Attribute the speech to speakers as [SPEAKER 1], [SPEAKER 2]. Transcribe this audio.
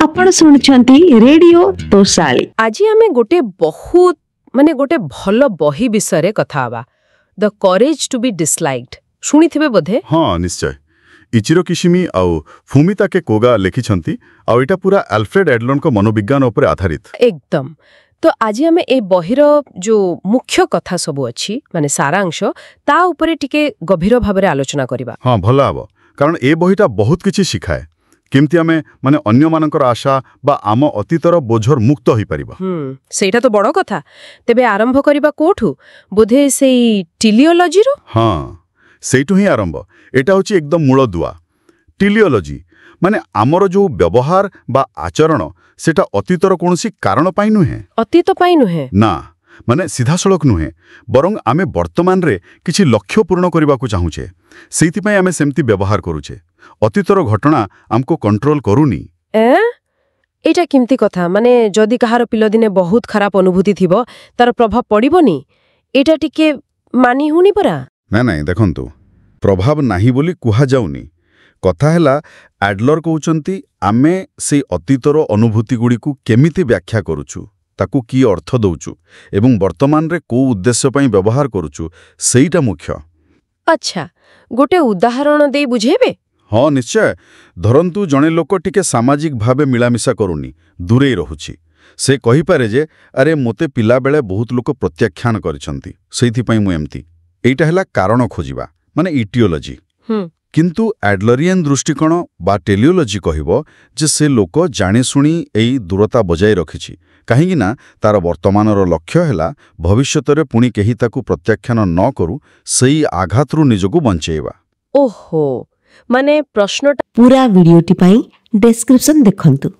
[SPEAKER 1] आपण सुनुछंती रेडियो तोसाली।
[SPEAKER 2] आज आमे गोटे बहुत गोटे भल बही विषय कथा हवा, the courage to be disliked. शुणिथिबे बोधे?
[SPEAKER 3] हाँ निश्चय। इचिरो किशिमी आउ फुमिताके कोगा लेखिछंती आउ एटा पूरा अल्फ्रेड एडलन को मनोविज्ञान ऊपर आधारित।
[SPEAKER 2] एकदम। तो आज आमे ए बहिर जो मुख्य कथा सबु अछि माने सारांश ता ऊपर टिके गभीर भाबरे आलोचना करिबा।
[SPEAKER 3] हाँ भला हबो, कारण ए बहिटा बहुत किछि शिखाए केमती आमे माने अन्य मानकर आशा बा आम अतीतर बोझर मुक्त होई परिबा।
[SPEAKER 2] सेटा तो बड़ कथा। तेबे आरंभ करिबा कोठु? बोधे सेई टेलियोलॉजी रो?
[SPEAKER 3] हाँ सेइटु ही आरंभ। एटा होची एकदम मूल दुआ। टेलियोलॉजी माने आमर जो व्यवहार बा आचरण सेटा अतीतर कोनोसी कारण पाई नुहे।
[SPEAKER 2] अतीत पाई नुहे
[SPEAKER 3] ना, माने सीधा सड़क नुहे, बरंग आमे वर्तमान रे किछि लक्ष्य पूर्ण करबाकू चाहूचे, सेइथि पई आमे सेमती व्यवहार करूचे। अतीतर घटना हमको कंट्रोल करूनी।
[SPEAKER 2] एटा किमती कथा? माने जदि कहार पिलदिने बहुत खराब अनुभूति थिबो तार प्रभाव पड़िबोनी, एटा टिके मानी हुनी परा?
[SPEAKER 3] नहीं देखंतु, प्रभाव नाही बोली कुहा जाउनी। कथा हैला एडलर कहउचंती आमे से अतीतर अनुभूति गुडी को केमिति व्याख्या करूछु, ताकू की अर्थ दउछु एवं वर्तमान रे को उद्देश्य पई व्यवहार करूछु, सेइटा मुख्य।
[SPEAKER 2] अच्छा, गोटे उदाहरण दे बुझेबे?
[SPEAKER 3] हाँ निश्चय। धरंतु जने लोक टिके सामाजिक भावे मिलामिशा करूनी, दूरे रहुछि। से कहि पारे जे अरे मोते पिला बेले बहुत लोक प्रत्याख्यान करिसंती, सेइथि पई मु एम्ति। एइटा हैला कारण खोजिबा माने इटियोलॉजी। किंतु एडलरियन दृष्टिकोण बा टेलियोलॉजी कहिबो जे से लोक जाने सुनी एई दूरता बजाय रखिछि, काहेकि ना तार वर्तमानर लक्ष्य हैला भविष्यतरे पुणी केही ताकू प्रत्याख्यान न करू, सेई आघातरू निजको बंचेइबा।
[SPEAKER 2] ओहो, माने प्रश्नटा
[SPEAKER 1] पूरा वीडियोटी पाई डिस्क्रिप्शन देखंतु।